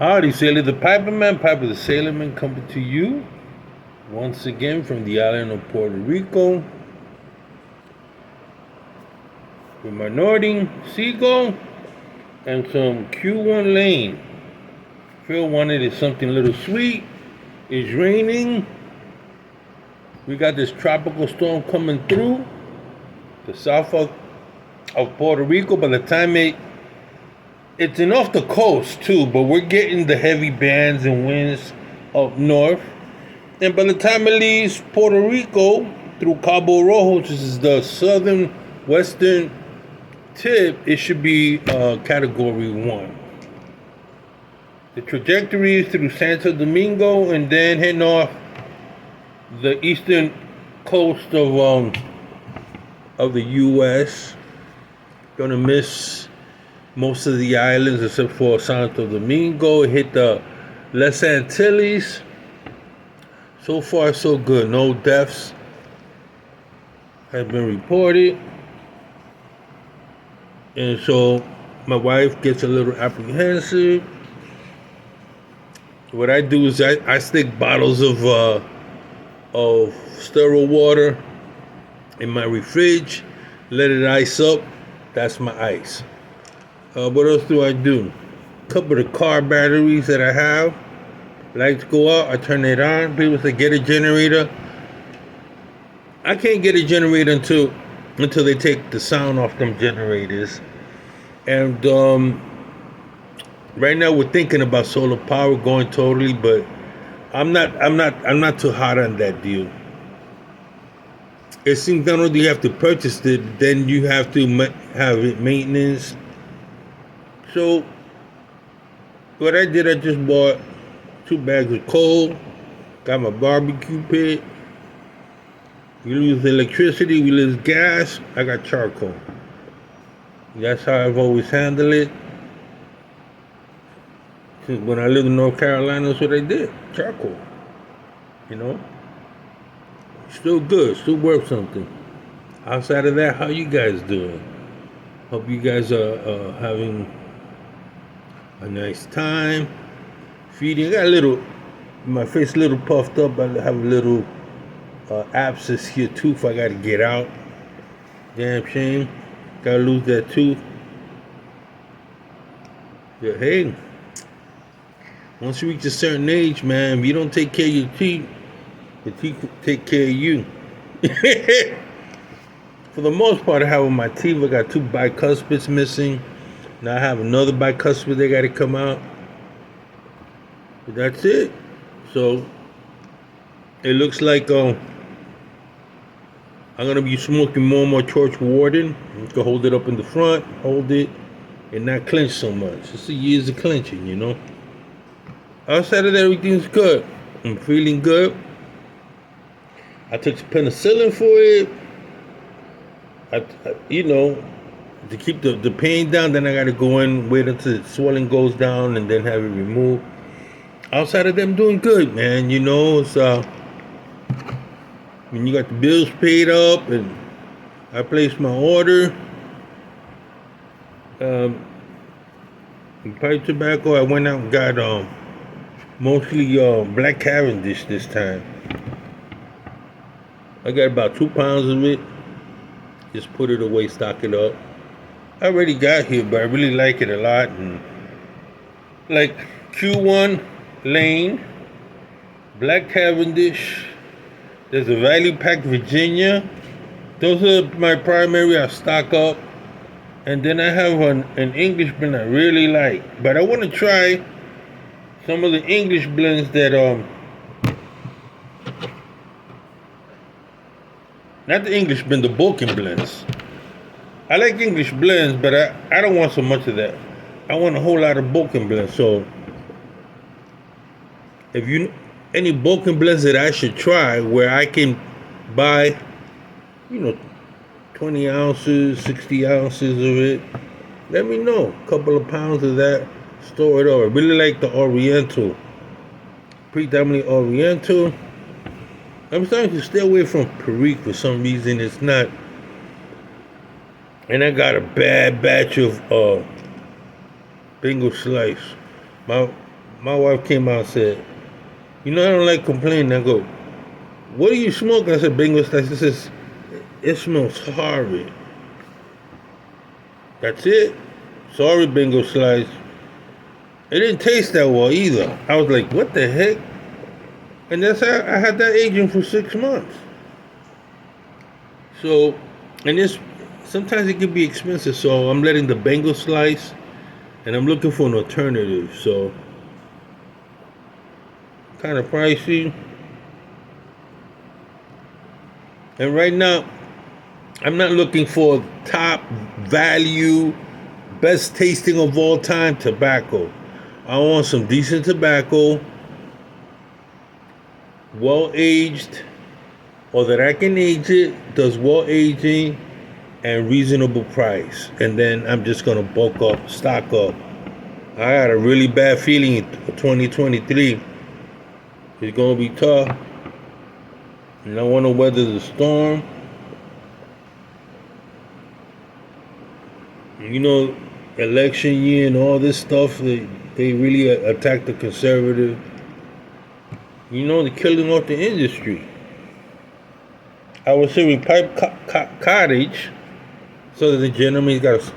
Howdy, Sailor the Piperman, Piper the Sailorman coming to you once again from the island of Puerto Rico with my Northern Seagull and some Q1 Lane. Phil wanted it something a little sweet. It's raining. We got this tropical storm coming through the south of Puerto Rico. By the time it's off the coast too, but we're getting the heavy bands and winds up north. And by the time it leaves Puerto Rico through Cabo Rojo, which is the southern western tip, it should be category 1. The trajectory is through Santo Domingo and then heading off the eastern coast of the U.S. Gonna miss most of the islands except for Santo Domingo. Hit the Les Antilles. So far, so good. No deaths have been reported. And so my wife gets a little apprehensive. What I do is I stick bottles of sterile water in my fridge, let it ice up. That's my ice. What else do I do? A couple of the car batteries that I have. Lights go out, I turn it on. People say get a generator. I can't get a generator until they take the sound off them generators. And right now we're thinking about solar power going totally, but I'm not too hot on that deal. It seems not only you have to purchase it, then you have to have it maintenance. So what I did, I just bought 2 bags of coal, got my barbecue pit. We lose electricity, we lose gas, I got charcoal. That's how I've always handled it. Since when I lived in North Carolina, that's what I did, charcoal. You know? Still good, still worth something. Outside of that, how you guys doing? Hope you guys are having a nice time. Feeding. I got my face a little puffed up. I have a little abscess here, tooth I gotta get out. Damn shame. Gotta lose that tooth. Yeah, hey, once you reach a certain age, man, if you don't take care of your teeth, the teeth take care of you. For the most part, I have on my teeth, I got 2 bicuspids missing. Now I have another bicuspid that gotta come out. But that's it. So it looks like I'm gonna be smoking more and more Torch Warden. You can hold it up in the front, hold it, and not clench so much. It's the years of clenching, you know. Outside of that, everything's good. I'm feeling good. I took some penicillin for it. To keep the pain down. Then I gotta go in, wait until the swelling goes down, and then have it removed. Outside of them, doing good, man. You know, it's when you got the bills paid up, and I placed my order. In pipe tobacco, I went out and got mostly black Cavendish this time. I got about 2 pounds of it. Just put it away, stock it up. I already got here, but I really like it a lot. And like Q1 Lane, Black Cavendish, there's a Value Pack Virginia. Those are my primary I stock up. And then I have an English blend I really like. But I want to try some of the English blends that not the English blend, the Balkan blends. I like English blends, but I don't want so much of that. I want a whole lot of Balkan blends. So if you any Balkan blends that I should try where I can buy, 20 ounces, 60 ounces of it, let me know. A couple of pounds of that, store it over. I really like the Oriental, predominantly Oriental. I'm starting to stay away from Perique for some reason. It's not. And I got a bad batch of Bingo Slice. my wife came out and said, "You know, I don't like complaining." I go, "What are you smoking?" I said, "Bingo slice." She says, "It smells horrid." That's it. Sorry, Bingo slice. It didn't taste that well either. I was like, "What the heck?" And that's how I had that aging for 6 months. So, and this sometimes it can be expensive. So I'm letting the Bengal slice, and I'm looking for an alternative. So, kind of pricey. And right now, I'm not looking for top value, best tasting of all time tobacco. I want some decent tobacco, well aged, or that I can age it, does well aging, and reasonable price. And then I'm just gonna bulk up, stock up. I got a really bad feeling 2023 is gonna be tough. And I wanna weather the storm. You know, election year and all this stuff, they really attack the conservative. You know, they're killing off the industry. I was serving Cottage, so that the gentleman's got a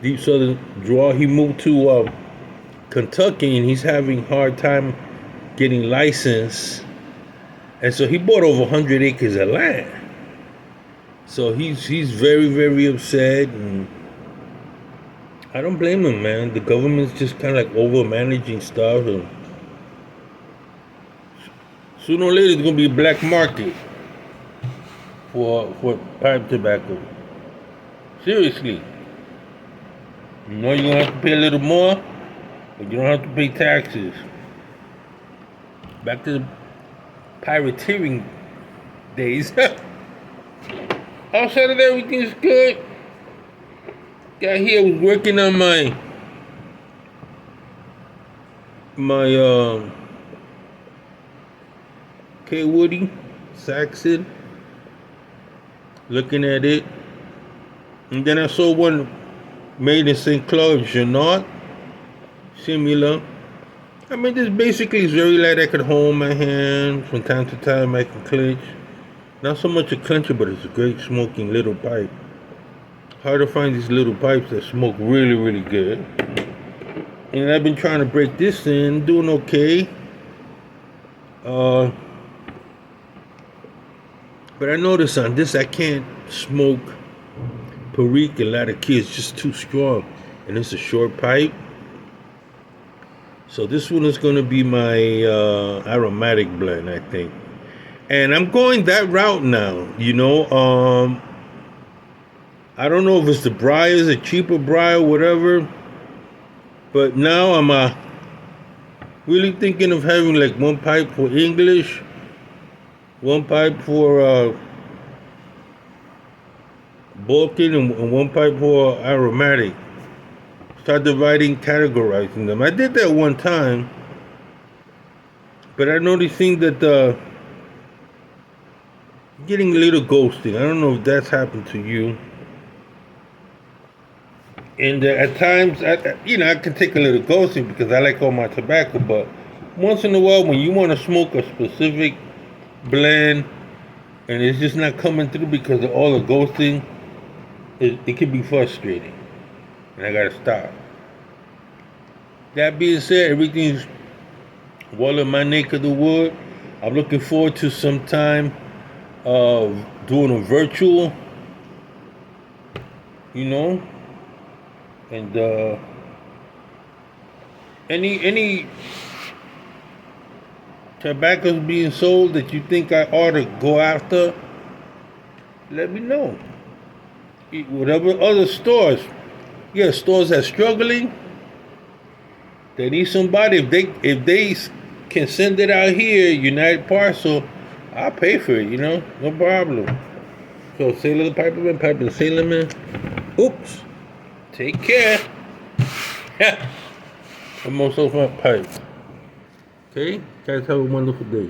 deep southern draw. He moved to Kentucky, and he's having hard time getting licensed. And so he bought over 100 acres of land. So he's very, very upset, and I don't blame him, man. The government's just kind of like over managing stuff, and sooner or later, there's gonna be a black market for pipe tobacco. Seriously, you know you're gonna have to pay a little more, but you don't have to pay taxes. Back to the pirateering days. Outside of that, everything's good. Got here, was working on my K Woody Saxon, looking at it, and then I saw one made in St. Cloud, Janot, similar. I mean, this basically is very light. I can hold my hand from time to time. I can clench. Not so much a clencher, but it's a great smoking little pipe. Hard to find these little pipes that smoke really, really good. And I've been trying to break this in, doing okay. But I noticed on this I can't smoke Perique and Latake. It's just too strong, and it's a short pipe. So this one is going to be my aromatic blend, I think. And I'm going that route now. You know, I don't know if it's the briars, a cheaper briar, whatever. But now I'm really thinking of having like one pipe for English, one pipe for bulking, and one pipe for aromatic. Start dividing, categorizing them. I did that one time, but I noticed that getting a little ghosting. I don't know if that's happened to you. And at times, I can take a little ghosting because I like all my tobacco, but once in a while, when you want to smoke a specific blend and it's just not coming through because of all the ghosting, it can be frustrating, and I gotta stop. That being said, everything's well in my neck of the wood. I'm looking forward to some time doing a virtual, and any tobaccos being sold that you think I ought to go after, let me know. Whatever other stores, stores that are struggling, they need somebody. If they can send it out here, United Parcel, I'll pay for it. No problem. So Sailor the Piperman, Piper the Sailorman. Oops. Take care. I'm also my pipe. Okay, guys, have a wonderful day.